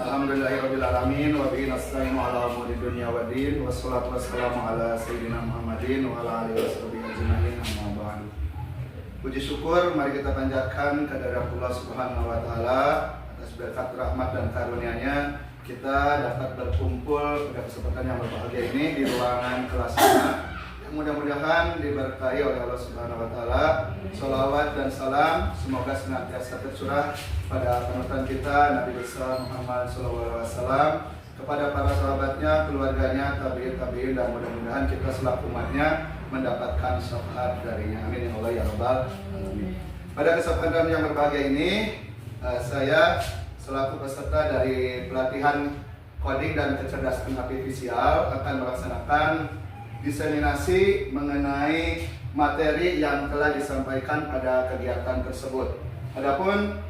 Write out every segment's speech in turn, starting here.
Alhamdulillahirabbil alamin wa bihi nasta'inu ala umuri dunya waddin wassalatu wassalamu ala sayyidina Muhammadin wa ala alihi washabihi ajmain amma ba'du. Puji syukur mari kita panjatkan kehadirat Allah Subhanahu wa taala atas berkat rahmat dan karunia-Nya kita dapat berkumpul pada kesempatan yang berbahagia ini di ruangan kelas 5. Mudah-mudahan diberkahi oleh Allah Subhanahu wa taala. Shalawat dan salam semoga senantiasa tercurah pada panutan kita Nabi besar Muhammad SAW, kepada para sahabatnya, keluarganya, tabi'in dan mudah-mudahan kita selaku umatnya mendapatkan syafaat darinya. Amin ya Allah ya rabbal alamin. Pada kesempatan yang berbahagia ini saya selaku peserta dari pelatihan coding dan kecerdasan artifisial akan melaksanakan diseminasi mengenai materi yang telah disampaikan pada kegiatan tersebut. Adapun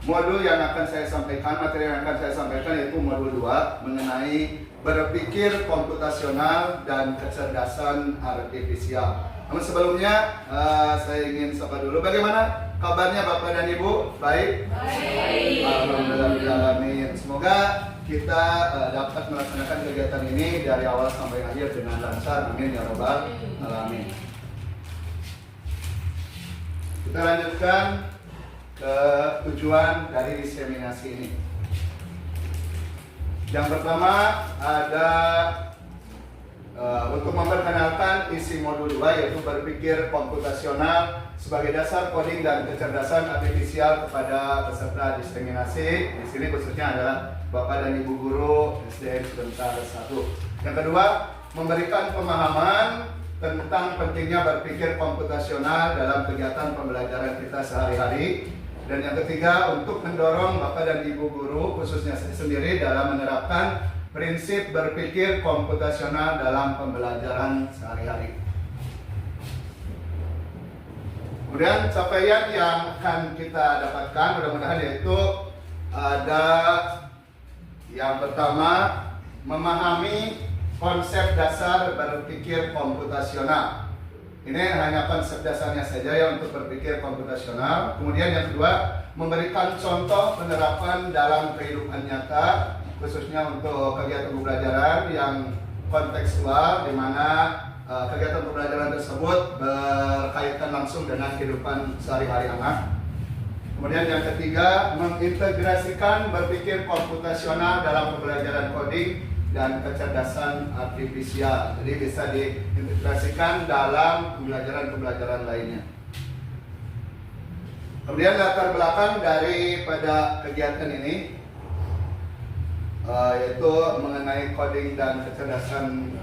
modul yang akan saya sampaikan, materi yang akan saya sampaikan yaitu modul 2 mengenai berpikir komputasional dan kecerdasan artifisial. Namun sebelumnya saya ingin sapa dulu, bagaimana kabarnya Bapak dan Ibu? Baik? Baik. Alhamdulillah. Semoga kita dapat melaksanakan kegiatan ini dari awal sampai akhir dengan lancar. Amin ya rabbal alamin. Kita lanjutkan ke tujuan dari diseminasi ini. Yang pertama ada untuk memperkenalkan isi modul 2 yaitu berpikir komputasional sebagai dasar coding dan kecerdasan artifisial kepada peserta diseminasi. Di sini khususnya adalah Bapak dan Ibu guru SDN sebentar 1. Yang kedua, memberikan pemahaman tentang pentingnya berpikir komputasional dalam kegiatan pembelajaran kita sehari-hari. Dan yang ketiga, untuk mendorong Bapak dan Ibu guru khususnya saya sendiri dalam menerapkan prinsip berpikir komputasional dalam pembelajaran sehari-hari. Kemudian capaian yang akan kita dapatkan mudah-mudahan yaitu ada yang pertama, memahami konsep dasar berpikir komputasional. Ini hanya konsep dasarnya saja ya untuk berpikir komputasional. Kemudian yang kedua, memberikan contoh penerapan dalam kehidupan nyata, khususnya untuk kegiatan pembelajaran yang kontekstual, di mana kegiatan pembelajaran tersebut berkaitan langsung dengan kehidupan sehari-hari anak. Kemudian yang ketiga, mengintegrasikan berpikir komputasional dalam pembelajaran coding dan kecerdasan artifisial. Jadi bisa diintegrasikan dalam pembelajaran-pembelajaran lainnya. Kemudian latar belakang daripada kegiatan ini yaitu mengenai coding dan kecerdasan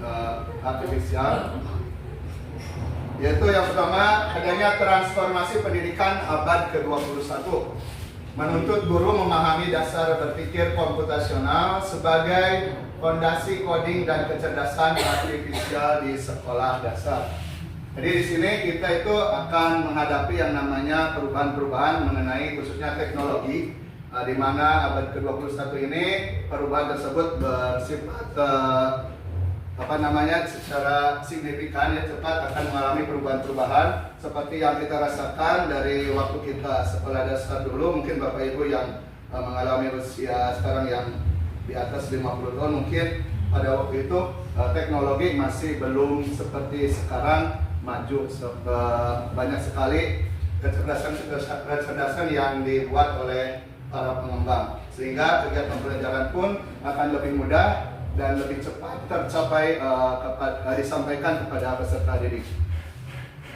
artifisial, yaitu yang pertama, adanya transformasi pendidikan abad ke-21 menuntut guru memahami dasar berpikir komputasional sebagai fondasi coding dan kecerdasan artifisial di sekolah dasar. Jadi di sini kita itu akan menghadapi yang namanya perubahan-perubahan mengenai khususnya teknologi, di mana abad ke-21 ini perubahan tersebut bersifat secara signifikan ya, cepat akan mengalami perubahan-perubahan seperti yang kita rasakan dari waktu kita sekolah dasar dulu. Mungkin Bapak Ibu yang mengalami usia sekarang yang di atas 50 tahun, mungkin pada waktu itu teknologi masih belum seperti sekarang maju. Banyak sekali kecerdasan yang dibuat oleh para pengembang, sehingga kegiatan pembelajaran pun akan lebih mudah dan lebih cepat tercapai disampaikan kepada peserta didik.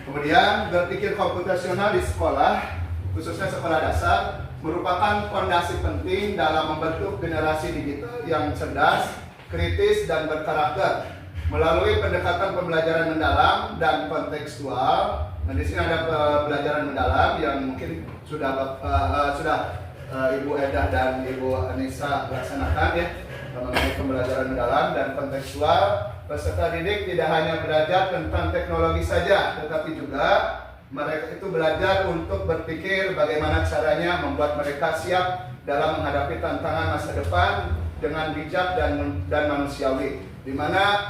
Kemudian berpikir komputasional di sekolah, khususnya sekolah dasar, merupakan fondasi penting dalam membentuk generasi digital yang cerdas, kritis dan berkarakter melalui pendekatan pembelajaran mendalam dan kontekstual. Nah, di sini ada pembelajaran mendalam yang mungkin sudah Ibu Edah dan Ibu Anissa laksanakan ya, mengenai pembelajaran mendalam dan kontekstual. Peserta didik tidak hanya belajar tentang teknologi saja, tetapi juga mereka itu belajar untuk berpikir bagaimana caranya membuat mereka siap dalam menghadapi tantangan masa depan dengan bijak dan manusiawi, di mana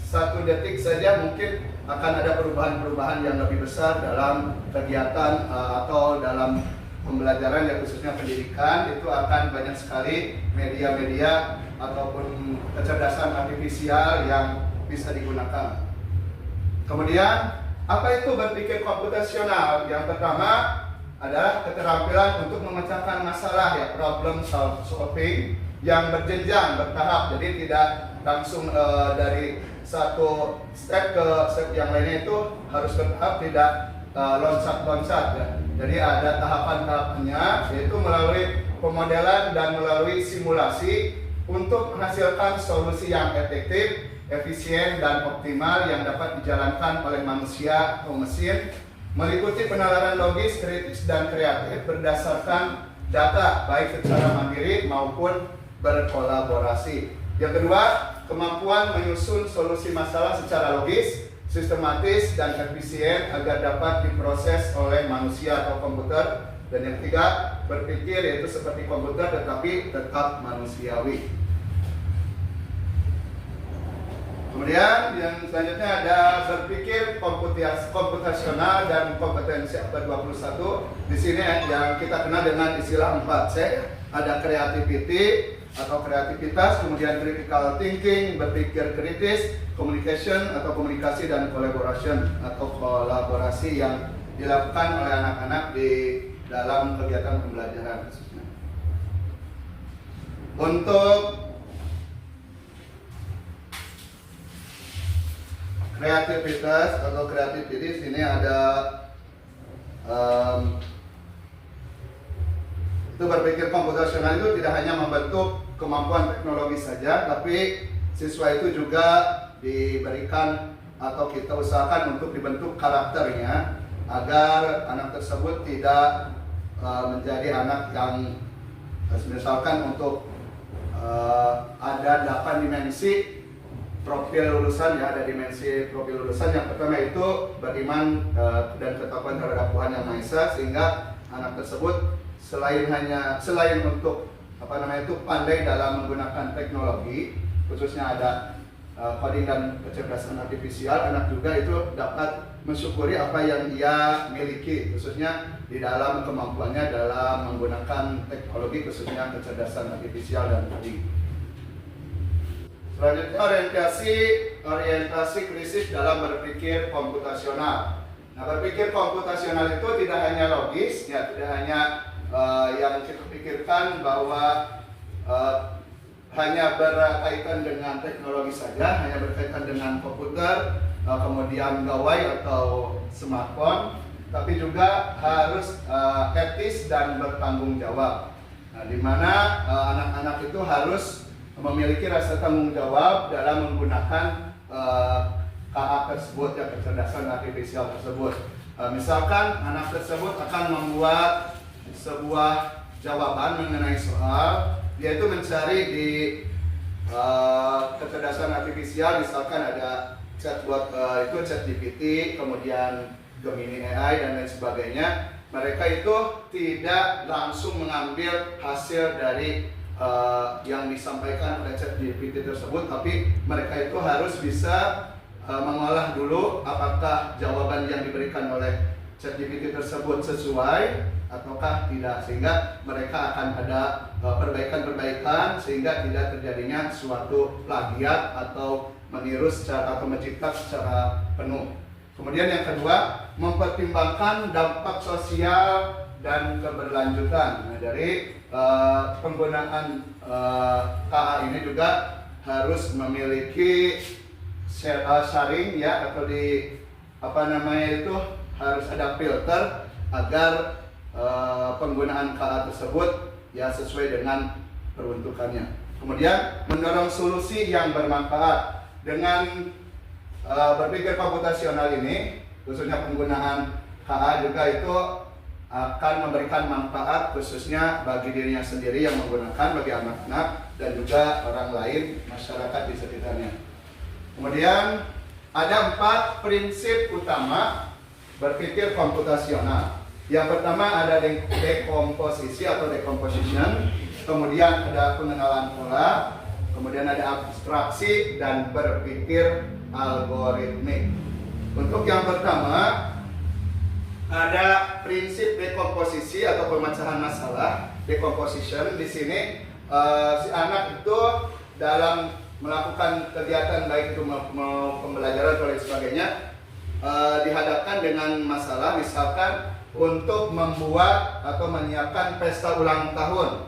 satu detik saja mungkin akan ada perubahan-perubahan yang lebih besar dalam kegiatan atau dalam pembelajaran ya khususnya pendidikan itu akan banyak sekali media-media ataupun kecerdasan artifisial yang bisa digunakan. Kemudian apa itu berpikir komputasional? Yang pertama adalah keterampilan untuk memecahkan masalah ya, problem solving yang berjenjang, bertahap. Jadi tidak langsung dari satu step ke step yang lainnya, itu harus bertahap, tidak loncat-loncat ya. Jadi ada tahapan-tahapannya, yaitu melalui pemodelan dan melalui simulasi untuk menghasilkan solusi yang efektif, efisien, dan optimal yang dapat dijalankan oleh manusia atau mesin, meliputi penalaran logis, kritis, dan kreatif berdasarkan data baik secara mandiri maupun berkolaborasi. Yang kedua, kemampuan menyusun solusi masalah secara logis, sistematis, dan efisien agar dapat diproses oleh manusia atau komputer. Dan yang ketiga, berpikir yaitu seperti komputer tetapi tetap manusiawi. Kemudian yang selanjutnya ada berpikir komputasional dan kompetensi abad 21. Di sini yang kita kenal dengan istilah 4C. Ada creativity atau kreativitas, kemudian critical thinking, berpikir kritis, communication atau komunikasi, dan collaboration atau kolaborasi yang dilakukan oleh anak-anak di dalam kegiatan pembelajaran khususnya. Untuk kreativitas atau creativity, sini ada itu berpikir komputasional itu tidak hanya membentuk kemampuan teknologi saja, tapi siswa itu juga diberikan atau kita usahakan untuk dibentuk karakternya agar anak tersebut tidak menjadi anak yang misalkan untuk ada 8 dimensi profil lulusan ya, ada dimensi profil lulusan. Yang pertama itu beriman dan ketakwaan terhadap Tuhan Yang Maha Esa, sehingga anak tersebut selain untuk pandai dalam menggunakan teknologi, khususnya ada coding dan kecerdasan artifisial, anak juga itu dapat mensyukuri apa yang ia miliki, khususnya di dalam kemampuannya dalam menggunakan teknologi, khususnya kecerdasan artifisial dan coding. Selanjutnya orientasi krisis dalam berpikir komputasional. Nah, berpikir komputasional itu tidak hanya logis, ya, tidak hanya yang kita pikirkan bahwa hanya berkaitan dengan teknologi saja, hanya berkaitan dengan komputer, kemudian gawai atau smartphone, tapi juga harus etis dan bertanggung jawab. Nah, di mana anak-anak itu harus memiliki rasa tanggung jawab dalam menggunakan KA tersebut, ya, kecerdasan artifisial tersebut. Misalkan anak tersebut akan membuat sebuah jawaban mengenai soal, yaitu mencari di kecerdasan artifisial, misalkan ada chatbot itu ChatGPT, kemudian Gemini AI dan lain sebagainya. Mereka itu tidak langsung mengambil hasil dari yang disampaikan oleh ChatGPT tersebut, tapi mereka itu harus bisa mengolah dulu apakah jawaban yang diberikan oleh ChatGPT tersebut sesuai ataukah tidak, sehingga mereka akan ada perbaikan-perbaikan sehingga tidak terjadinya suatu plagiat atau meniru secara atau mencipta secara penuh. Kemudian yang kedua, mempertimbangkan dampak sosial dan keberlanjutan. Nah, dari penggunaan KA ini juga harus memiliki sharing ya, atau di harus ada filter agar penggunaan KA tersebut ya sesuai dengan peruntukannya. Kemudian mendorong solusi yang bermanfaat. Dengan berpikir komputasional ini, khususnya penggunaan KA juga itu akan memberikan manfaat khususnya bagi dirinya sendiri yang menggunakan, bagi anak-anak dan juga orang lain, masyarakat di sekitarnya. Kemudian ada 4 prinsip utama berpikir komputasional. Yang pertama ada dekomposisi atau decomposition, kemudian ada pengenalan pola, kemudian ada abstraksi dan berpikir algoritmik. Untuk yang pertama, ada prinsip dekomposisi atau pemecahan masalah, decomposition. Di sini si anak itu dalam melakukan kegiatan baik itu mau pembelajaran atau lain sebagainya dihadapkan dengan masalah, misalkan untuk membuat atau menyiapkan pesta ulang tahun.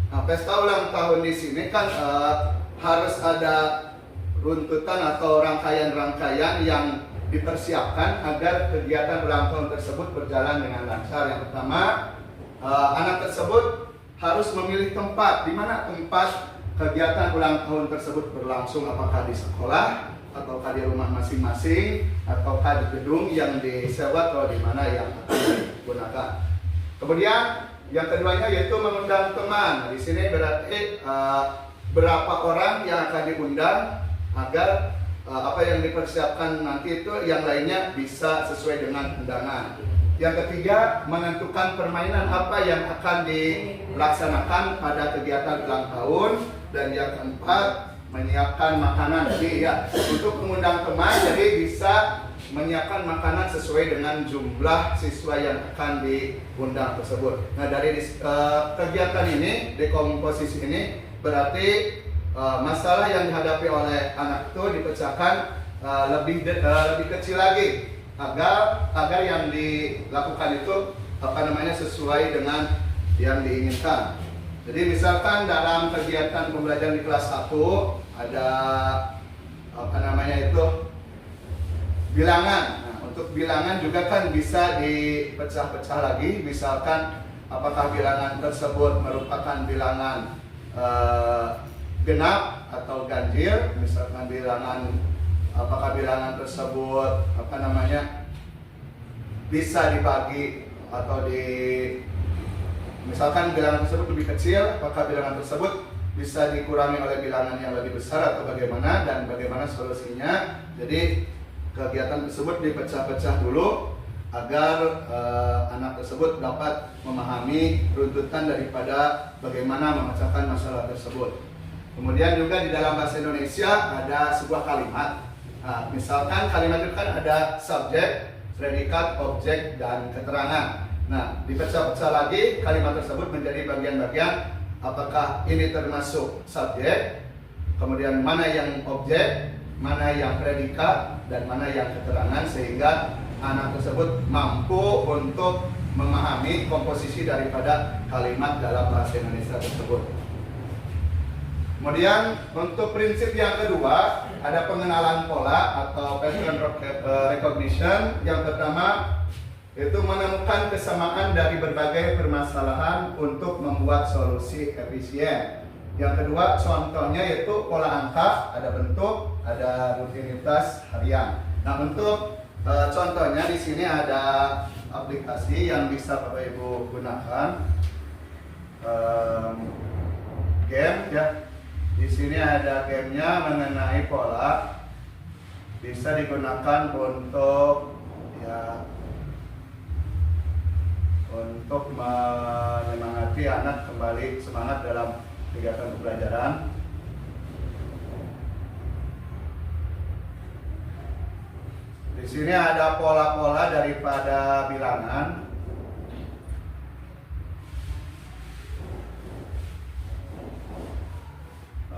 Nah, pesta ulang tahun di sini kan harus ada runtutan atau rangkaian-rangkaian yang dipersiapkan agar kegiatan ulang tahun tersebut berjalan dengan lancar. Yang pertama, anak tersebut harus memilih tempat di mana tempat kegiatan ulang tahun tersebut berlangsung, apakah di sekolah ataukah di rumah masing-masing ataukah di gedung yang disewa atau di mana yang akan digunakan. Kemudian yang keduanya yaitu mengundang teman. Di sini berarti berapa orang yang akan diundang agar apa yang dipersiapkan nanti itu yang lainnya bisa sesuai dengan undangan. Yang ketiga, menentukan permainan apa yang akan dilaksanakan pada kegiatan ulang tahun. Dan yang keempat, menyiapkan makanan. Jadi ya, untuk mengundang teman, jadi bisa menyiapkan makanan sesuai dengan jumlah siswa yang akan diundang tersebut. Nah, dari kegiatan ini, dekomposisi ini, berarti masalah yang dihadapi oleh anak itu dipecahkan lebih kecil lagi agar yang dilakukan itu sesuai dengan yang diinginkan. Jadi misalkan dalam kegiatan pembelajaran di kelas 1 ada bilangan. Nah, untuk bilangan juga kan bisa dipecah-pecah lagi. Misalkan apakah bilangan tersebut merupakan bilangan genap atau ganjil, misalkan apakah bilangan tersebut bisa dibagi atau misalkan bilangan tersebut lebih kecil, apakah bilangan tersebut bisa dikurangi oleh bilangan yang lebih besar atau bagaimana, dan bagaimana solusinya. Jadi kegiatan tersebut dipecah-pecah dulu agar anak tersebut dapat memahami runtutan daripada bagaimana memecahkan masalah tersebut. Kemudian juga di dalam bahasa Indonesia ada sebuah kalimat. Nah, misalkan kalimat itu kan ada subjek, predikat, objek, dan keterangan. Nah, dipecah-pecah lagi kalimat tersebut menjadi bagian-bagian, apakah ini termasuk subjek, kemudian mana yang objek, mana yang predikat, dan mana yang keterangan, sehingga anak tersebut mampu untuk memahami komposisi daripada kalimat dalam bahasa Indonesia tersebut. Kemudian untuk prinsip yang kedua, ada pengenalan pola atau pattern recognition. Yang pertama itu menemukan kesamaan dari berbagai permasalahan untuk membuat solusi efisien. Yang kedua, contohnya yaitu pola angka, ada bentuk, ada rutinitas harian. Nah, untuk contohnya di sini ada aplikasi yang bisa Bapak Ibu gunakan, game ya. Di sini ada gamenya mengenai pola, bisa digunakan untuk menyemangati anak kembali semangat dalam kegiatan pembelajaran. Di sini ada pola-pola daripada bilangan.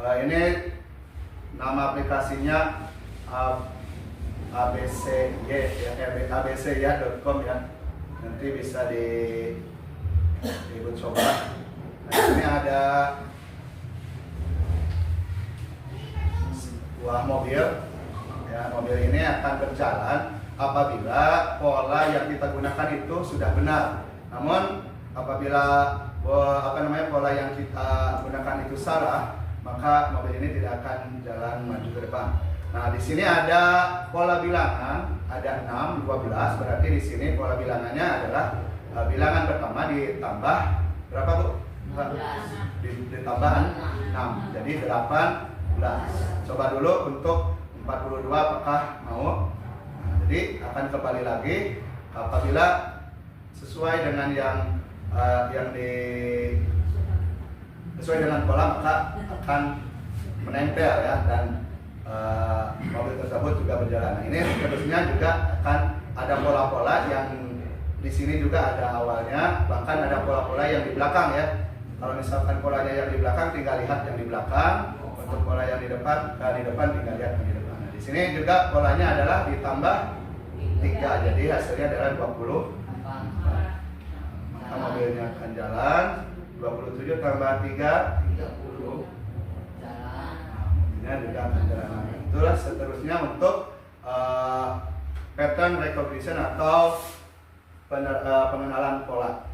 Ini nama aplikasinya abcy.com ya. Nanti bisa dicoba. Nah, ini ada sebuah mobil. Ya, mobil ini akan berjalan apabila pola yang kita gunakan itu sudah benar. Namun apabila pola yang kita gunakan itu salah, maka mobil ini tidak akan jalan maju ke depan. Nah, di sini ada pola bilangan, ada 6, 12, berarti di sini pola bilangannya adalah bilangan pertama ditambah berapa tuh? Ditambah 6, jadi 18. Coba dulu untuk 42 apakah mau? Nah, jadi akan kembali lagi apabila sesuai dengan sesuai dengan pola, maka akan menempel ya, dan mobil tersebut juga berjalan. Nah, ini seterusnya juga akan ada pola-pola Di sini juga ada awalnya, bahkan ada pola-pola yang di belakang ya. Kalau misalkan polanya yang di belakang, tinggal lihat yang di belakang. Untuk pola yang di depan tinggal lihat yang di depan. Nah, di sini juga polanya adalah ditambah 3, jadi hasilnya adalah 20. Maka mobilnya akan jalan. 27 tambah 3, 30. Mobilnya juga akan jalan. Itulah seterusnya untuk pattern recognition atau pengenalan pola.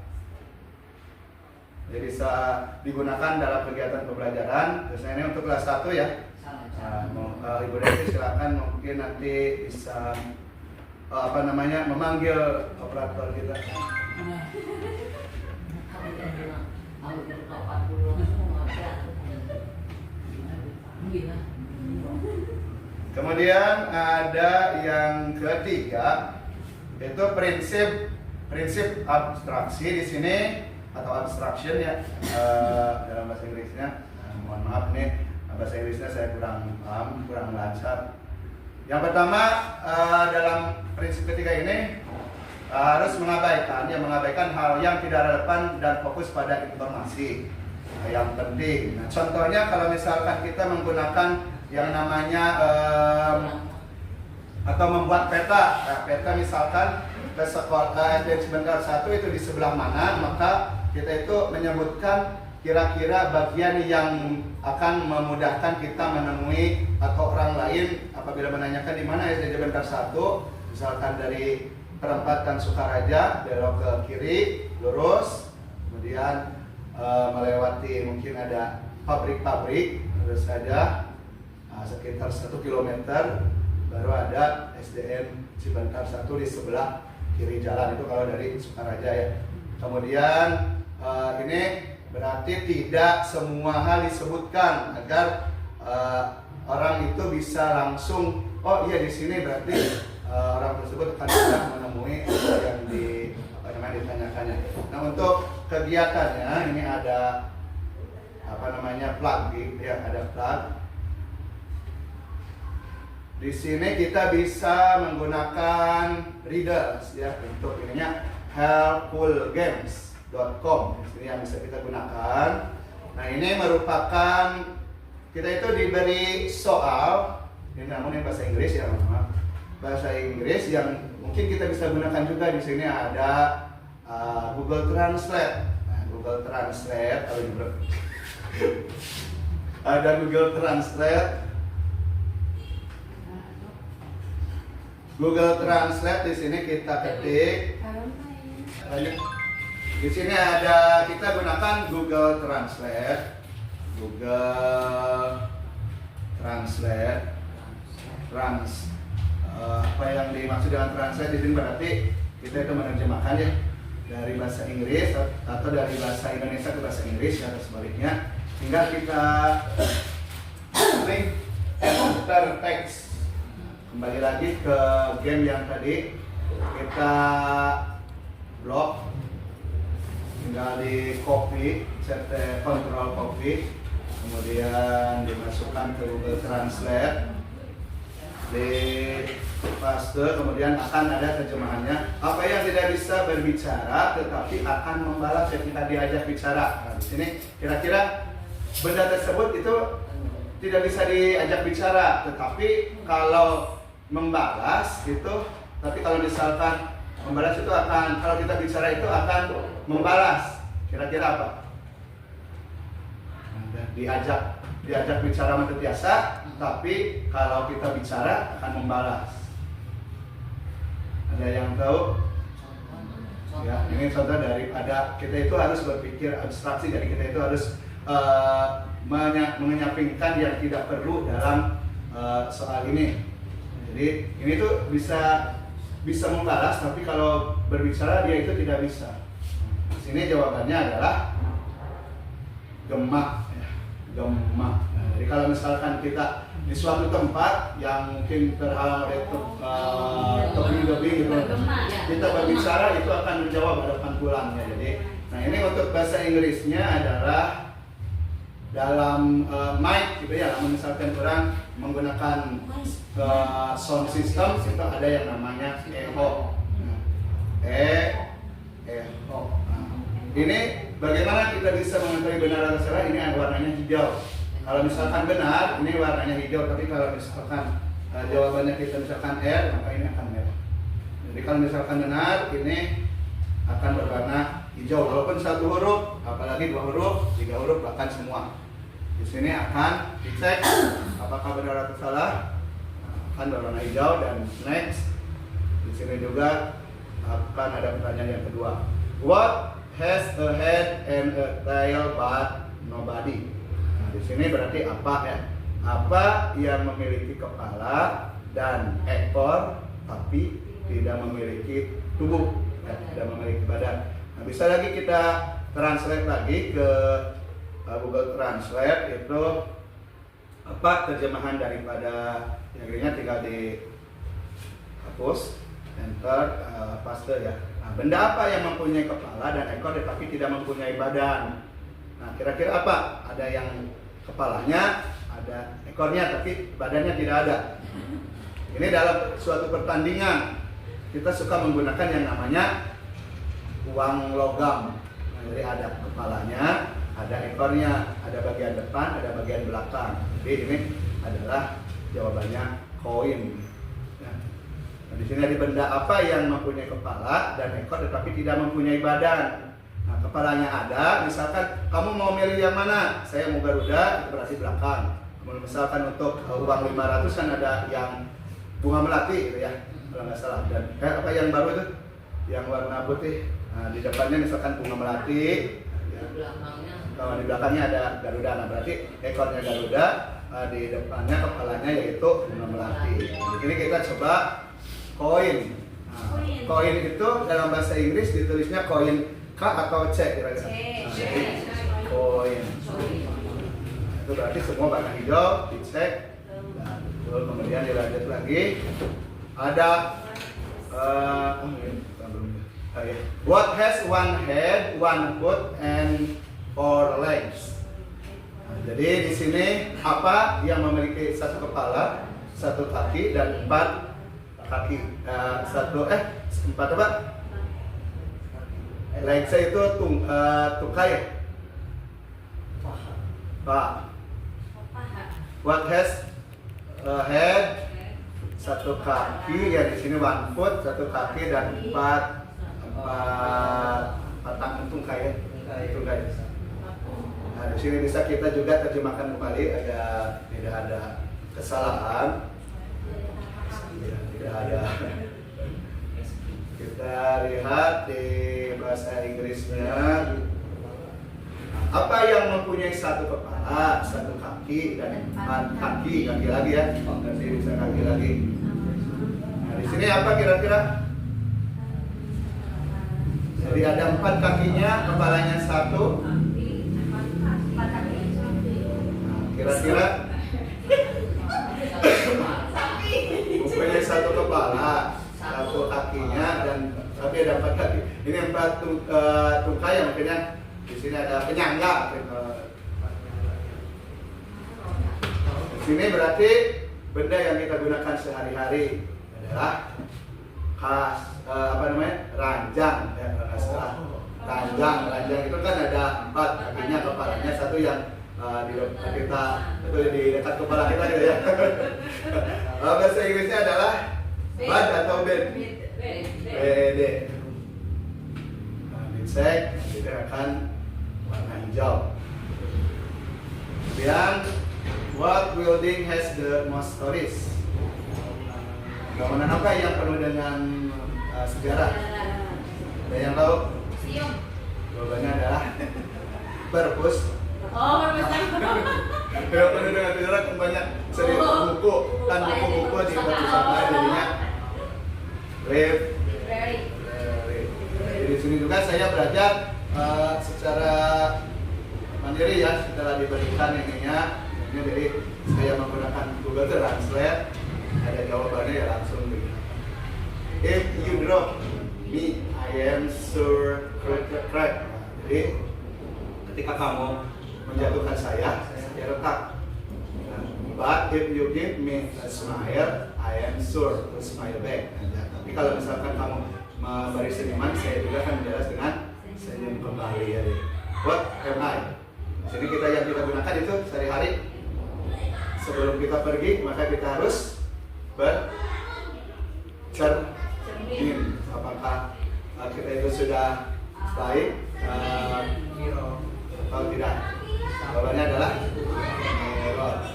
Jadi bisa digunakan dalam kegiatan pembelajaran. Terus ini untuk kelas 1 ya. Ibu Devi silakan mungkin nanti bisa memanggil operator kita. Kemudian ada yang ketiga, yaitu prinsip abstraksi di sini atau abstraction ya dalam bahasa Inggrisnya. Mohon maaf nih bahasa Inggrisnya saya kurang paham, kurang lancar. Yang pertama dalam prinsip ketiga ini harus mengabaikan hal yang tidak relevan dan fokus pada informasi yang penting. Nah, contohnya kalau misalkan kita menggunakan yang namanya atau membuat peta. Nah, peta misalkan ke sekolah SD Cibentar 1 itu di sebelah mana, maka kita itu menyebutkan kira-kira bagian yang akan memudahkan kita menemui atau orang lain apabila menanyakan di mana SD Cibentar 1, misalkan dari perempatan Sukaraja belok ke kiri lurus, kemudian melewati mungkin ada pabrik-pabrik, terus ada sekitar 1 km baru ada SDN Cibentar 1 di sebelah kiri jalan, itu kalau dari Sukaraja ya. Kemudian ini berarti tidak semua hal disebutkan agar orang itu bisa langsung iya di sini, berarti orang tersebut akan bisa menemui yang ditanyakannya. Nah, untuk kegiatannya ini ada plug ya, ada plug. Di sini kita bisa menggunakan readers ya untuk ininya helpfulgames.com. Ini yang bisa kita gunakan. Nah, ini merupakan kita itu diberi soal, ini namun ini bahasa Inggris ya, bahasa Inggris yang mungkin kita bisa gunakan juga. Di sini ada Google Translate. Nah, Google Translate ada Google Translate. Google Translate di sini kita ketik. Di sini ada kita gunakan Google Translate. Google Translate. Apa yang dimaksud dengan translate di sini berarti kita itu menerjemahkan ya dari bahasa Inggris atau dari bahasa Indonesia ke bahasa Inggris atau sebaliknya. Tinggal kita klik enter text. Kembali lagi ke game yang tadi kita blok, tinggal di copy, control copy, kemudian dimasukkan ke Google Translate, di paste, kemudian akan ada terjemahannya. Apa yang tidak bisa berbicara tetapi akan membalas ketika diajak bicara. Nah, di sini kira-kira benda tersebut itu tidak bisa diajak bicara, tetapi kalau membalas itu, tapi kalau misalkan membalas itu akan, kalau kita bicara itu akan membalas. Kira-kira apa? Diajak bicara biasa, tapi kalau kita bicara akan membalas. Ada yang tahu? Ya, ini contoh daripada kita itu harus berpikir abstraksi, jadi kita itu harus menyampingkan yang tidak perlu dalam soal ini. Jadi ini tuh bisa membalas, tapi kalau berbicara dia itu tidak bisa. Di sini jawabannya adalah gemak. Ya, gemak. Nah, jadi kalau misalkan kita di suatu tempat yang mungkin terhalang oleh tebing-tebing gitu, kita berbicara itu akan menjawab ada pangkulannya. Jadi, nah ini untuk bahasa Inggrisnya adalah dalam mic gitu ya. Misalkan orang menggunakan sound system itu ada yang namanya echo. Nah, ini bagaimana kita bisa mengetahui benar atau salah? Ini warnanya hijau. Kalau misalkan benar, ini warnanya hijau. Tapi kalau misalkan jawabannya kita misalkan R, maka ini akan merah. Jadi kalau misalkan benar, ini akan berwarna hijau. Walaupun satu huruf, apalagi 2 huruf, 3 huruf, bahkan semua. Di sini akan dicek apakah benar atau salah. Akan berwarna hijau. Dan next, di sini juga akan ada pertanyaan yang kedua. What has a head and a tail but nobody? Nah, di sini berarti apa ya? Apa yang memiliki kepala dan ekor tapi tidak memiliki tubuh, tidak memiliki badan. Nah, bisa lagi kita translate lagi ke Google Translate, itu apa terjemahan daripada yang intinya tinggal dihapus, enter, paste ya. Nah, benda apa yang mempunyai kepala dan ekor tetapi tidak mempunyai badan? Nah, kira-kira apa? Ada yang kepalanya, ada ekornya tapi badannya tidak ada. Ini dalam suatu pertandingan kita suka menggunakan yang namanya uang logam. Nah, jadi ada kepalanya, ada ekornya, ada bagian depan, ada bagian belakang. Jadi ini adalah jawabannya koin. Nah, di sini ada benda apa yang mempunyai kepala dan ekor tetapi tidak mempunyai badan. Nah, kepalanya ada, misalkan kamu mau milih yang mana? Saya mau Garuda, itu berarti belakang. Misalkan untuk uang 500 kan ada yang bunga melati gitu ya, kalau nggak salah. Dan apa yang baru itu? Yang warna putih. Nah, di depannya misalkan bunga melati. Kalau di belakangnya ada Garuda, nah berarti ekornya Garuda, di depannya kepalanya yaitu bunga melati. Di sini kita coba koin. Nah, koin itu dalam bahasa Inggris ditulisnya koin K atau C kira-kira. Nah, koin. Itu berarti semua warna hijau, dicek. Nah, kemudian dilanjut lagi. Ada what has one head, one foot, and 4 legs? Nah, jadi di sini apa yang memiliki 1 kepala, 1 kaki dan 4 kaki? 4 apa? Legs itu tungkai. Pak. What has a head, 1 kaki, ya di sini 1 foot, 1 kaki dan 4 tangan tungkai. Tungkai. Nah, di sini bisa kita juga terjemahkan kembali agar tidak ada kesalahan. Tidak ada. Kita lihat di bahasa Inggrisnya. Apa yang mempunyai 1 kepala, 1 kaki dan 4 kaki lagi ya. Nanti bisa kaki lagi. Nah, di sini apa kira-kira? Jadi ada 4 kakinya, kepalanya 1. Kira-kira mempunyai 1 kepala, 1 kakinya dan tapi ada 4 kaki. Ini 4 tungkai yang makanya di sini ada penyangga. Di sini berarti benda yang kita gunakan sehari-hari adalah ranjang. Ya, ranjang itu kan ada 4 kakinya, kepalanya 1 yang di dekat kepala kita gitu ya. Bahasa Inggrisnya adalah bed atau bed. BD. Nah, dicek, kita akan warna hijau. Kemudian, what building has the most stories? Bangunan apa yang penuh dengan sejarah? Ada yang tahu? Museum. Jawabannya adalah perpus. Yang penuh dengan sejarah kan banyak seri buku, kan buku-buku di perpustakaan jadinya library. Jadi di sini juga saya belajar secara mandiri ya, setelah diberikan ininya. Ini jadi saya menggunakan Google Translate, ada jawabannya ya langsung begini. If you drop me, I am sure correct. Jadi ketika kamu menjatuhkan saya retak. But if you give me a smile, I am sure to smile back. Tapi kalau misalkan kamu memberi seniman, saya juga akan menjelas dengan senyum kembali ya. What am I? Di sini yang kita gunakan itu sehari-hari. Sebelum kita pergi, maka kita harus bercermin. Apakah kita itu sudah baik atau tidak? Jawabannya adalah error.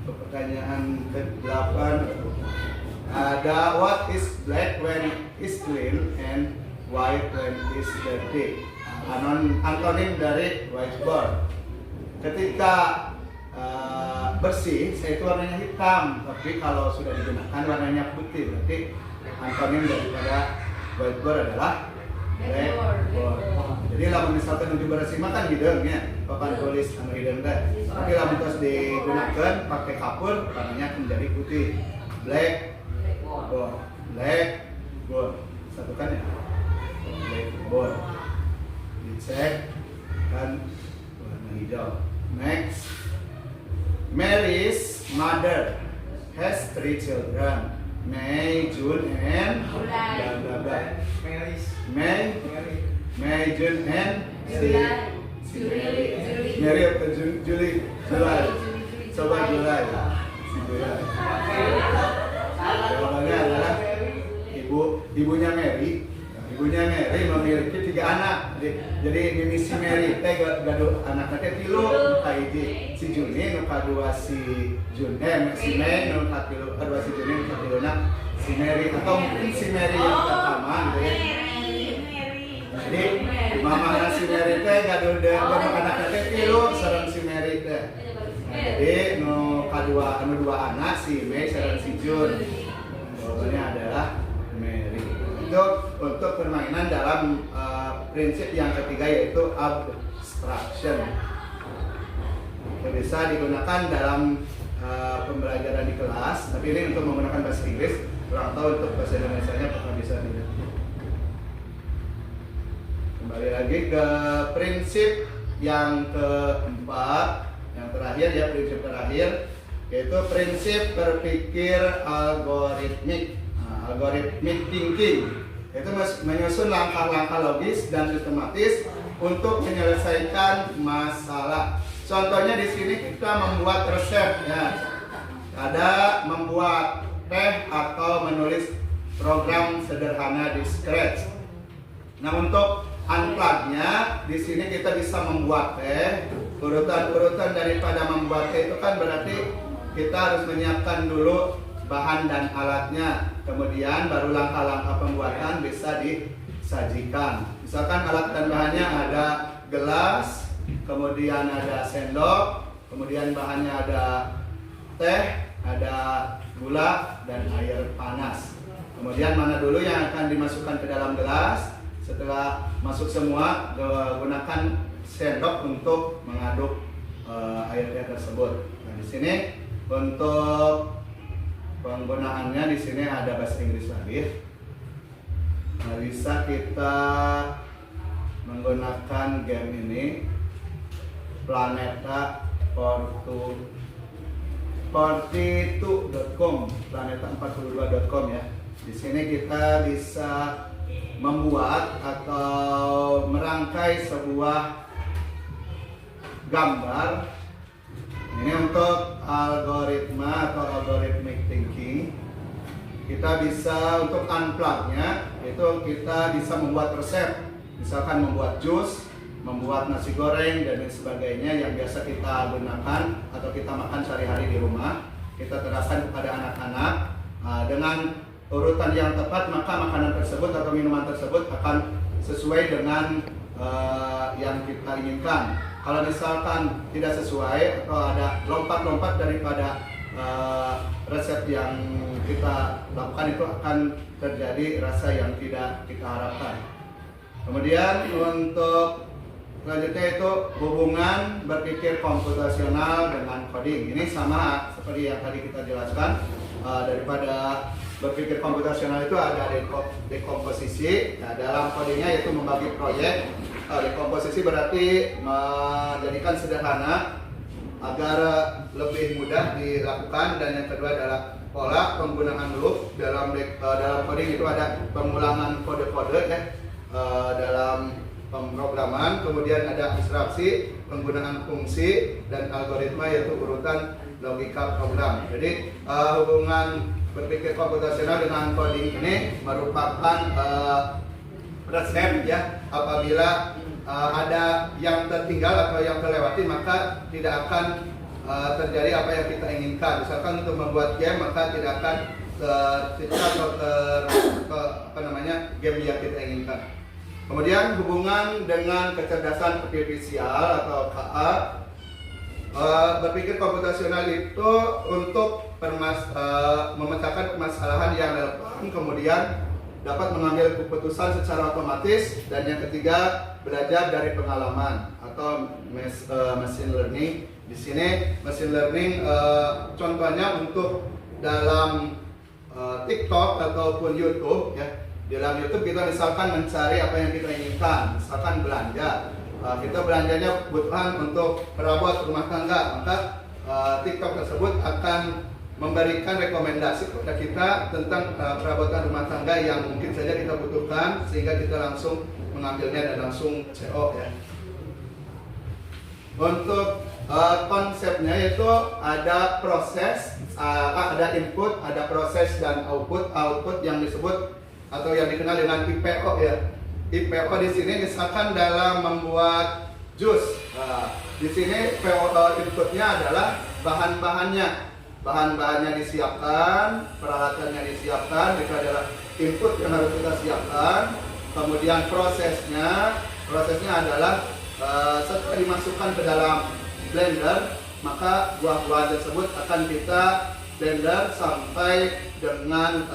Untuk pertanyaan ke-8 ada what is black when is clean and white when is dirty. Antonim dari whiteboard. Ketika bersih, saya itu warnanya hitam, tapi kalau sudah digunakan warnanya putih. Berarti antonim daripada whiteboard adalah blackboard. Jadi lamun misalkan untuk bersih mah kan hidung ya, papan tulis anu hidung teh. Tapi lamun terus digunakan pakai kapur, warnanya menjadi putih. Blackboard. Satukan ya. Blackboard. Dicek kan warna hijau. Next, Mary's mother has 3 children, May, June, and blah blah blah. May, June, and Mary atau Julie? Coba Julai. Si Julai. Jawabannya adalah ibunya Mary. Ibunya Mary memiliki 3 anak. Jadi mimi si Mary teh gaduh anakna teh 3, kahiji si Juni, nu kadua si si May, nu kadua si Juni, nu katiluna si Mary atau mungkin si Mary yang pertama gitu ya. Jadi mamahna si Mary teh gaduh anakna teh 3 sareng si Mary teh. Jadi nu kadua anu 2 anak si May sareng si Jun. Jawabannya adalah Mary. Itu untuk permainan dalam prinsip yang ketiga yaitu abstraction. Itu bisa digunakan dalam pembelajaran di kelas, tapi ini untuk menggunakan bahasa Inggris. Kurang tahu untuk bahasa Indonesianya apakah bisa tidak. Kembali lagi ke prinsip yang keempat, yang terakhir ya, prinsip terakhir yaitu prinsip berpikir algoritmik. Algoritmic thinking itu menyusun langkah-langkah logis dan sistematis untuk menyelesaikan masalah. Contohnya di sini kita membuat resep ya. Ada membuat teh atau menulis program sederhana di Scratch. Nah, untuk unplug-nya di sini kita bisa membuat teh. Urutan-urutan daripada membuat teh itu kan berarti kita harus menyiapkan dulu bahan dan alatnya, kemudian baru langkah-langkah pembuatan bisa disajikan. Misalkan alat dan bahannya ada gelas, kemudian ada sendok, kemudian bahannya ada teh, ada gula, dan air panas. Kemudian mana dulu yang akan dimasukkan ke dalam gelas? Setelah masuk semua, gunakan sendok untuk mengaduk air tersebut. Nah, di sini untuk penggunaannya di sini ada bahasa Inggris lagi. Nah, bisa kita menggunakan game ini planeta42.com, planeta42.com ya. Di sini kita bisa membuat atau merangkai sebuah gambar. Ini untuk algoritma atau algorithmic thinking. Kita bisa untuk unplug-nya itu kita bisa membuat resep. Misalkan membuat jus, membuat nasi goreng dan lain sebagainya yang biasa kita gunakan atau kita makan sehari-hari di rumah. Kita terapkan kepada anak-anak dengan urutan yang tepat, maka makanan tersebut atau minuman tersebut akan sesuai dengan yang kita inginkan. Kalau misalkan tidak sesuai atau ada lompat-lompat daripada resep yang kita lakukan, itu akan terjadi rasa yang tidak kita harapkan. Kemudian untuk selanjutnya itu hubungan berpikir komputasional dengan coding. Ini sama seperti yang tadi kita jelaskan. Daripada berpikir komputasional itu ada dekomposisi. Nah, dalam codingnya yaitu membagi proyek. Dekomposisi berarti menjadikan sederhana agar lebih mudah dilakukan, dan yang kedua adalah pola penggunaan loop dalam coding itu ada pengulangan kode-kode ya dalam pemrograman, kemudian ada abstraksi, penggunaan fungsi, dan algoritma yaitu urutan logika program. Jadi hubungan berpikir komputasional dengan coding ini merupakan resep ya. Apabila ada yang tertinggal atau yang terlewati, maka tidak akan terjadi apa yang kita inginkan. Misalkan untuk membuat game, maka tidak akan tercipta atau game yang kita inginkan. Kemudian hubungan dengan kecerdasan artifisial atau KA, berpikir komputasional itu untuk memecahkan permasalahan yang relevan, kemudian dapat mengambil keputusan secara otomatis, dan yang ketiga belajar dari pengalaman atau machine learning. Di sini machine learning contohnya untuk dalam TikTok ataupun YouTube ya. Di dalam YouTube kita misalkan mencari apa yang kita inginkan, misalkan belanja. Kita belanjanya kebutuhan untuk perabot rumah tangga, maka TikTok tersebut akan memberikan rekomendasi kepada kita tentang perabotan rumah tangga yang mungkin saja kita butuhkan, sehingga kita langsung mengambilnya dan langsung CO ya. Untuk konsepnya itu ada proses, ada input, ada proses dan output. Output yang disebut atau yang dikenal dengan IPO ya. IPO di sini misalkan dalam membuat jus. Di sini inputnya adalah bahan-bahannya disiapkan, peralatannya disiapkan, itu adalah input yang harus kita siapkan. Kemudian prosesnya adalah setelah dimasukkan ke dalam blender, maka buah-buahan tersebut akan kita blender sampai dengan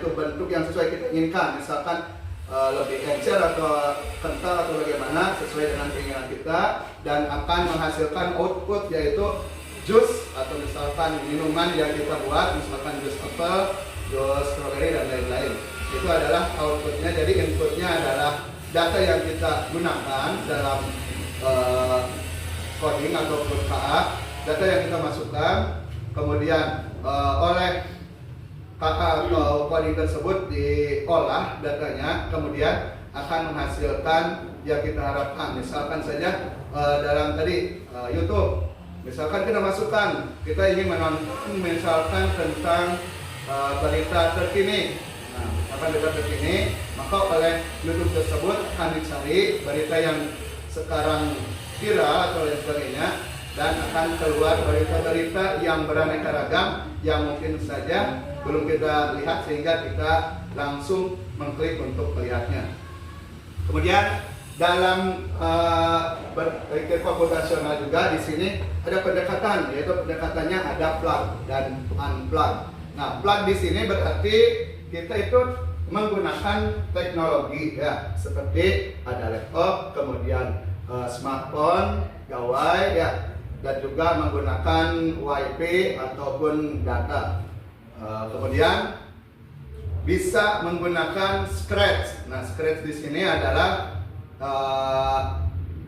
bentuk yang sesuai kita inginkan. Misalkan lebih encer atau kental atau bagaimana sesuai dengan keinginan kita, dan akan menghasilkan output yaitu jus atau misalkan minuman yang kita buat, misalkan jus apel, jus strawberry dan lain-lain. Itu adalah outputnya. Jadi inputnya adalah data yang kita gunakan dalam coding ataupun KA, data yang kita masukkan, kemudian oleh KA atau coding tersebut diolah datanya, kemudian akan menghasilkan yang kita harapkan. Misalkan saja dalam tadi YouTube, misalkan kita masukkan, kita ingin menonton misalkan tentang berita terkini. Nah, berita terkini, maka oleh YouTube tersebut akan dicari berita yang sekarang viral atau lain sebagainya, dan akan keluar berita-berita yang beraneka ragam yang mungkin saja belum kita lihat, sehingga kita langsung mengklik untuk melihatnya. Kemudian dalam berpikir komputasional juga di sini ada pendekatan, yaitu pendekatannya ada plug dan unplug. Nah, plug di sini berarti kita itu menggunakan teknologi ya, seperti ada laptop, kemudian smartphone, gawai ya, dan juga menggunakan WiFi ataupun data. Kemudian bisa menggunakan Scratch. Nah, Scratch di sini adalah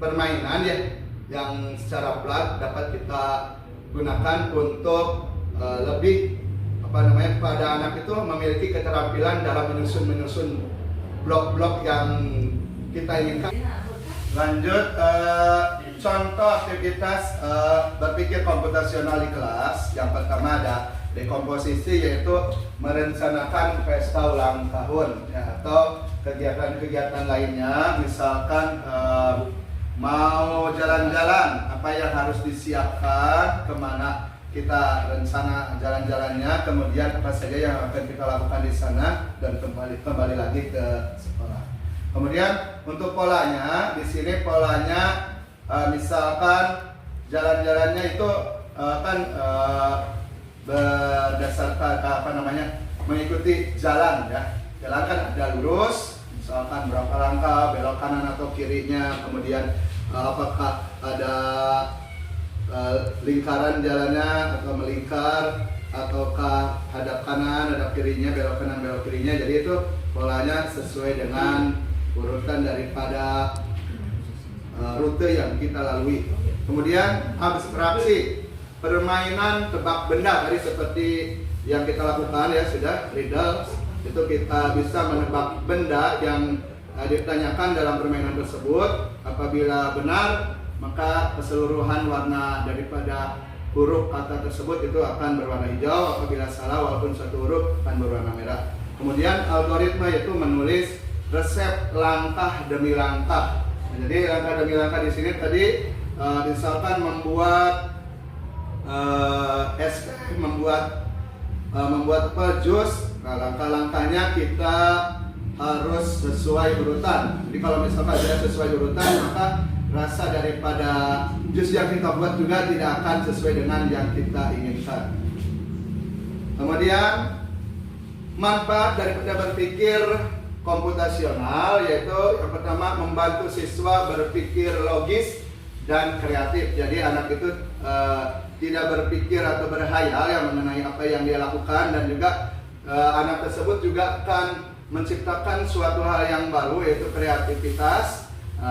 permainan ya, yang secara plug dapat kita gunakan untuk lebih pada anak itu memiliki keterampilan dalam menyusun blok-blok yang kita inginkan. Lanjut, contoh aktivitas berpikir komputasional di kelas. Yang pertama ada dekomposisi, yaitu merencanakan pesta ulang tahun ya, atau kegiatan-kegiatan lainnya. Misalkan mau jalan-jalan, apa yang harus disiapkan, kemana kita rencana jalan-jalannya, kemudian apa saja yang akan kita lakukan di sana, dan kembali lagi ke sekolah. Kemudian untuk polanya, di sini polanya misalkan jalan-jalannya itu kan berdasarkan mengikuti jalan ya. Jalan kan ada lurus, misalkan berapa langkah, belok kanan atau kirinya, kemudian apakah ada lingkaran jalannya atau melingkar, ataukah hadap kanan, hadap kirinya, belok kanan, belok kirinya. Jadi itu polanya sesuai dengan urutan daripada rute yang kita lalui. Kemudian abstraksi. permainan tebak benda tadi seperti yang kita lakukan ya, sudah riddles. Itu kita bisa menebak benda yang ditanyakan dalam permainan tersebut. Apabila benar, maka keseluruhan warna daripada huruf kata tersebut itu akan berwarna hijau. Apabila salah, walaupun satu huruf, akan berwarna merah. Kemudian algoritma yaitu menulis resep langkah demi langkah. Nah, jadi langkah demi langkah di sini tadi misalkan membuat es teh, membuat jus. Nah, langkah-langkahnya kita harus sesuai urutan. Jadi kalau misalkan tidak sesuai urutan, maka rasa daripada jus yang kita buat juga tidak akan sesuai dengan yang kita inginkan. Kemudian manfaat daripada berpikir komputasional yaitu yang pertama membantu siswa berpikir logis dan kreatif. Jadi anak itu tidak berpikir atau berhayal yang mengenai apa yang dia lakukan, dan juga anak tersebut juga akan menciptakan suatu hal yang baru yaitu kreativitas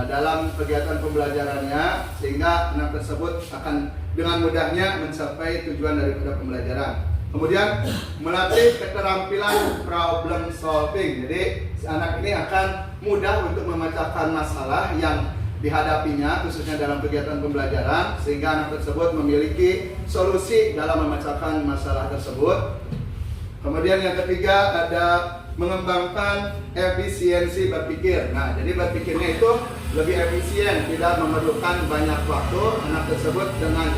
dalam kegiatan pembelajarannya, sehingga anak tersebut akan dengan mudahnya mencapai tujuan daripada pembelajaran. Kemudian melatih keterampilan problem solving. Jadi anak ini akan mudah untuk memecahkan masalah yang dihadapinya khususnya dalam kegiatan pembelajaran, sehingga anak tersebut memiliki solusi dalam memecahkan masalah tersebut. Kemudian yang ketiga ada mengembangkan efisiensi berpikir. Nah, jadi berpikirnya itu lebih efisien, tidak memerlukan banyak waktu. Anak tersebut dengan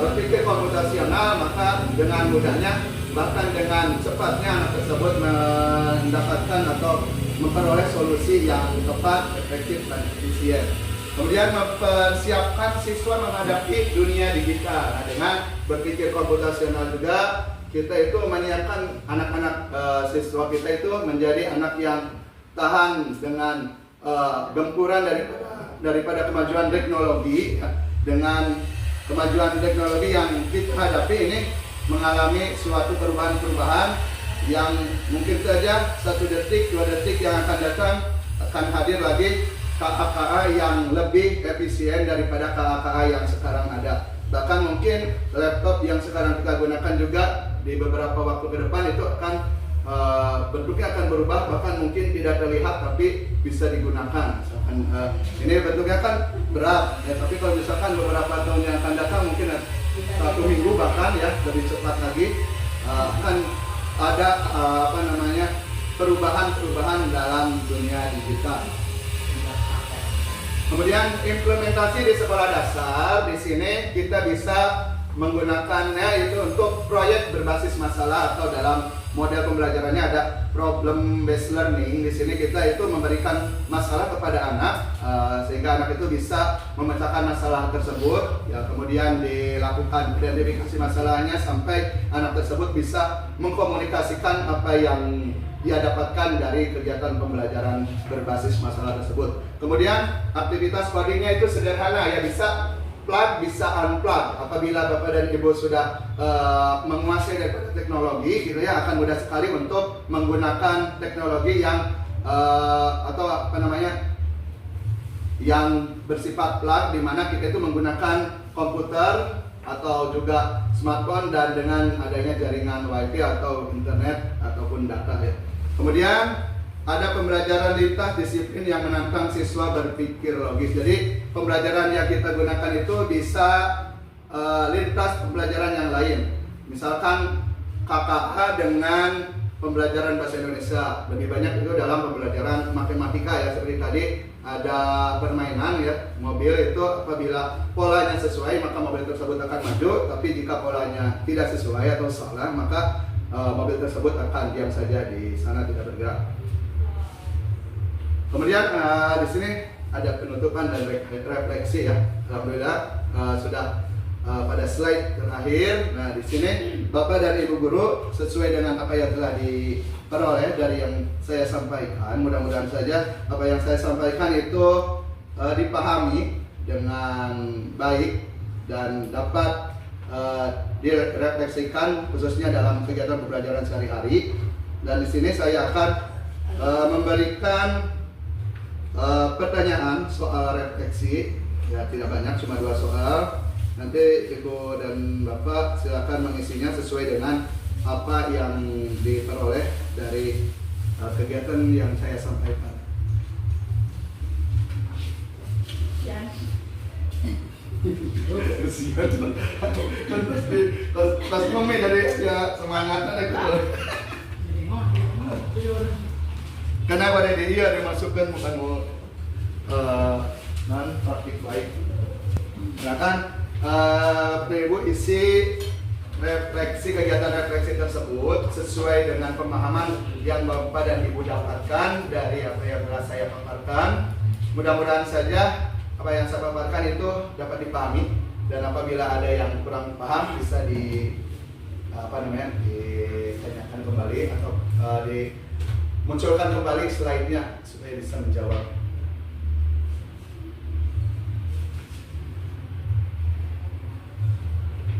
berpikir komputasional, maka dengan mudahnya bahkan dengan cepatnya anak tersebut mendapatkan atau memperoleh solusi yang tepat, efektif, dan efisien. Kemudian mempersiapkan siswa menghadapi dunia digital. Nah, dengan berpikir komputasional juga kita itu menyiapkan anak-anak siswa kita itu menjadi anak yang tahan dengan gempuran daripada kemajuan teknologi. Dengan kemajuan teknologi yang kita hadapi ini mengalami suatu perubahan-perubahan yang mungkin saja 1 detik, 2 detik yang akan datang akan hadir lagi KA-KA yang lebih efisien daripada KA-KA yang sekarang ada. Bahkan mungkin laptop yang sekarang kita gunakan juga di beberapa waktu ke depan itu akan bentuknya akan berubah, bahkan mungkin tidak terlihat tapi bisa digunakan. Misalkan ini bentuknya kan berat ya, tapi kalau misalkan beberapa tahun yang akan datang, mungkin 1 minggu bahkan ya lebih cepat lagi, akan ada perubahan-perubahan dalam dunia digital. Kemudian implementasi di sekolah dasar, di sini kita bisa menggunakannya itu untuk proyek berbasis masalah, atau dalam model pembelajarannya ada problem based learning. Di sini kita itu memberikan masalah kepada anak sehingga anak itu bisa memecahkan masalah tersebut ya, kemudian dilakukan identifikasi masalahnya sampai anak tersebut bisa mengkomunikasikan apa yang dia dapatkan dari kegiatan pembelajaran berbasis masalah tersebut. Kemudian aktivitas codingnya itu sederhana ya, bisa plug, bisa unplug. Apabila Bapak dan Ibu sudah menguasai daripada teknologi gitu ya, akan mudah sekali untuk menggunakan teknologi yang yang bersifat plug, di mana kita itu menggunakan komputer atau juga smartphone dan dengan adanya jaringan wifi atau internet ataupun data ya. Kemudian ada pembelajaran lintas disiplin yang menantang siswa berpikir logis. Jadi pembelajaran yang kita gunakan itu bisa lintas pembelajaran yang lain. Misalkan KKA dengan pembelajaran bahasa Indonesia. Lebih banyak itu dalam pembelajaran matematika ya, seperti tadi ada permainan ya, mobil itu apabila polanya sesuai maka mobil tersebut akan maju, tapi jika polanya tidak sesuai atau salah maka mobil tersebut akan diam saja di sana, tidak bergerak. Kemudian di sini ada penutupan dan refleksi ya. Alhamdulillah sudah pada slide terakhir. Nah, di sini Bapak dan Ibu guru sesuai dengan apa yang telah diperoleh dari yang saya sampaikan, mudah-mudahan saja apa yang saya sampaikan itu dipahami dengan baik dan dapat direfleksikan khususnya dalam kegiatan pembelajaran sehari-hari. Dan di sini saya akan memberikan pertanyaan soal refleksi ya, tidak banyak, cuma 2 soal. Nanti Ibu dan Bapak silakan mengisinya sesuai dengan apa yang diperoleh dari kegiatan yang saya sampaikan. Ya. Pas mami dari ya semangat ada gitu. Karena pada dia dimasukkan bukan mau non praktik baik. Silakan Ibu isi kegiatan refleksi tersebut sesuai dengan pemahaman yang Bapak dan Ibu dapatkan dari apa yang telah saya paparkan. Mudah-mudahan saja apa yang saya paparkan itu dapat dipahami, dan apabila ada yang kurang paham bisa ditanyakan kembali atau dimunculkan kembali slide-nya supaya bisa menjawab.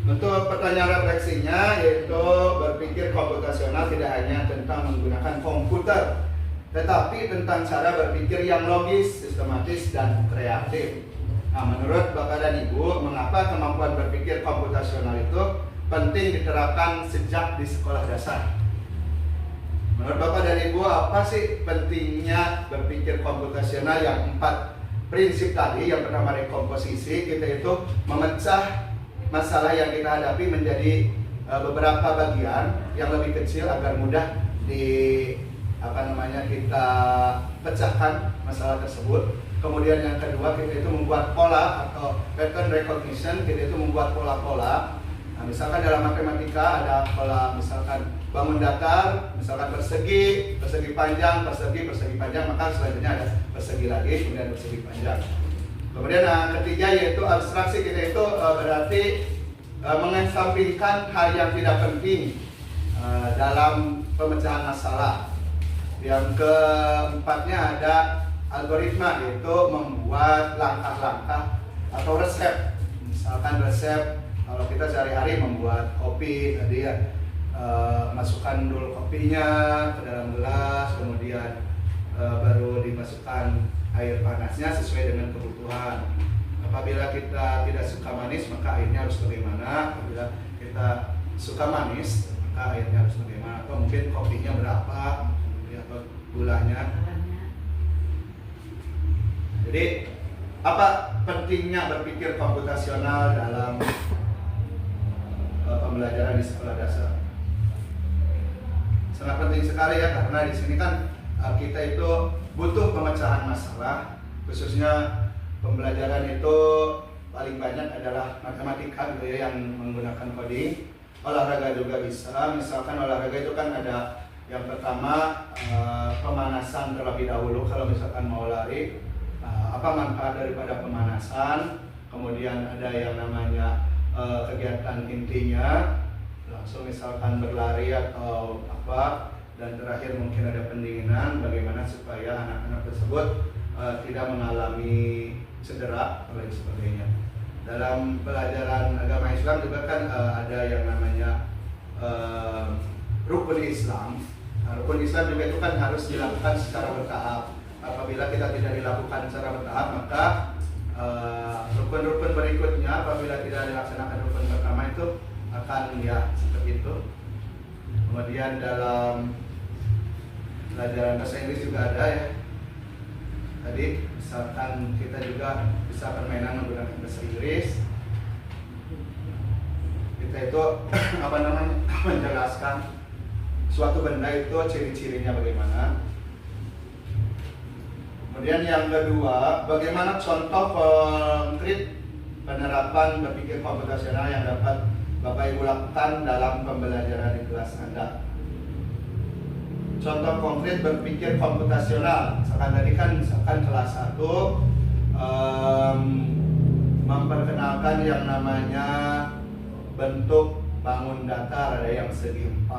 Untuk pertanyaan refleksinya yaitu berpikir komputasional tidak hanya tentang menggunakan komputer, tetapi tentang cara berpikir yang logis, sistematis, dan kreatif. Nah, menurut Bapak dan Ibu, mengapa kemampuan berpikir komputasional itu penting diterapkan sejak di sekolah dasar? Menurut Bapak dan Ibu, apa sih pentingnya berpikir komputasional yang 4 prinsip tadi? Yang pertama dekomposisi, kita itu memecah masalah yang kita hadapi menjadi beberapa bagian yang lebih kecil agar mudah kita pecahkan masalah tersebut. Kemudian yang kedua, kita itu membuat pola atau pattern recognition, kita itu membuat pola-pola. Nah, misalkan dalam matematika ada pola, misalkan bangun datar, misalkan persegi panjang, persegi panjang, maka selanjutnya ada persegi lagi, kemudian persegi panjang. Kemudian yang ketiga yaitu abstraksi, kita itu berarti mengesampingkan hal yang tidak penting dalam pemecahan masalah. Yang keempatnya ada algoritma, yaitu membuat langkah-langkah atau resep. Misalkan resep kalau kita sehari-hari membuat kopi tadi ya, masukkan dulu kopinya ke dalam gelas, kemudian baru dimasukkan air panasnya sesuai dengan kebutuhan. Apabila kita tidak suka manis, maka airnya harus bagaimana? Apabila kita suka manis, maka airnya harus bagaimana? Atau mungkin kopinya berapa, atau gulanya. Jadi apa pentingnya berpikir komputasional dalam pembelajaran di sekolah dasar? Sangat penting sekali ya, karena di sini kan kita itu butuh pemecahan masalah, khususnya pembelajaran itu paling banyak adalah matematika gitu ya, yang menggunakan coding. Olahraga juga bisa, misalkan olahraga itu kan ada yang pertama pemanasan terlebih dahulu. Kalau misalkan mau lari, apa manfaat daripada pemanasan? Kemudian ada yang namanya kegiatan intinya, langsung misalkan berlari atau apa. Dan terakhir mungkin ada pendinginan, bagaimana supaya anak-anak tersebut tidak mengalami cedera dan lain sebagainya. Dalam pelajaran agama Islam juga kan ada yang namanya rukun Islam. Nah, rukun Islam juga itu kan harus dilakukan secara bertahap. Apabila kita tidak dilakukan secara bertahap, maka rukun-rukun berikutnya apabila tidak dilaksanakan rukun pertama itu akan ya seperti itu. Kemudian dalam pelajaran bahasa Inggris juga ada ya. Tadi misalkan kita juga bisa permainan menggunakan bahasa Inggris. Kita itu menjelaskan suatu benda itu ciri-cirinya bagaimana. Kemudian yang kedua, bagaimana contoh konkret penerapan berpikir komputasional yang dapat Bapak Ibu lakukan dalam pembelajaran di kelas Anda. Contoh konkret berpikir komputasional, misalkan tadi kan kelas 1 memperkenalkan yang namanya bentuk bangun datar, ada yang segi 4,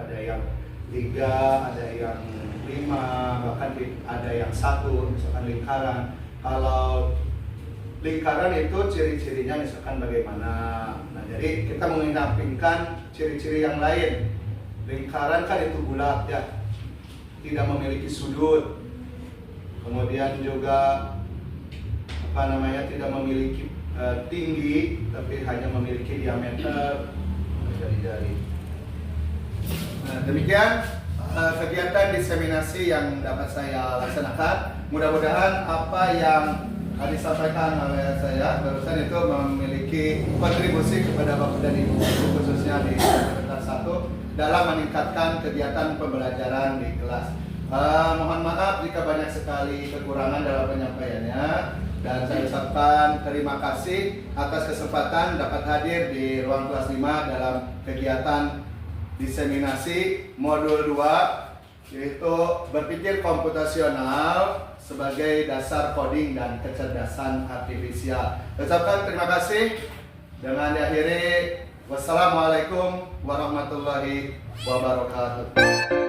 ada yang 3, ada yang 5, bahkan ada yang 1, misalkan lingkaran. Kalau lingkaran itu ciri-cirinya misalkan bagaimana. Nah, jadi kita mengesampingkan ciri-ciri yang lain. Lingkaran kan itu bulat ya, tidak memiliki sudut. Kemudian juga tidak memiliki tinggi, tapi hanya memiliki diameter jari-jari. Nah, demikian kegiatan diseminasi yang dapat saya laksanakan. Mudah-mudahan apa yang disampaikan oleh saya barusan itu memiliki kontribusi kepada Bapak dan Ibu, khususnya di semester 1 dalam meningkatkan kegiatan pembelajaran di kelas. Mohon maaf jika banyak sekali kekurangan dalam penyampaiannya, dan saya ucapkan terima kasih atas kesempatan dapat hadir di ruang kelas 5 dalam kegiatan diseminasi modul 2, yaitu berpikir komputasional sebagai dasar coding dan kecerdasan artifisial. Ucapkan terima kasih. Dengan diakhiri, wassalamualaikum warahmatullahi wabarakatuh.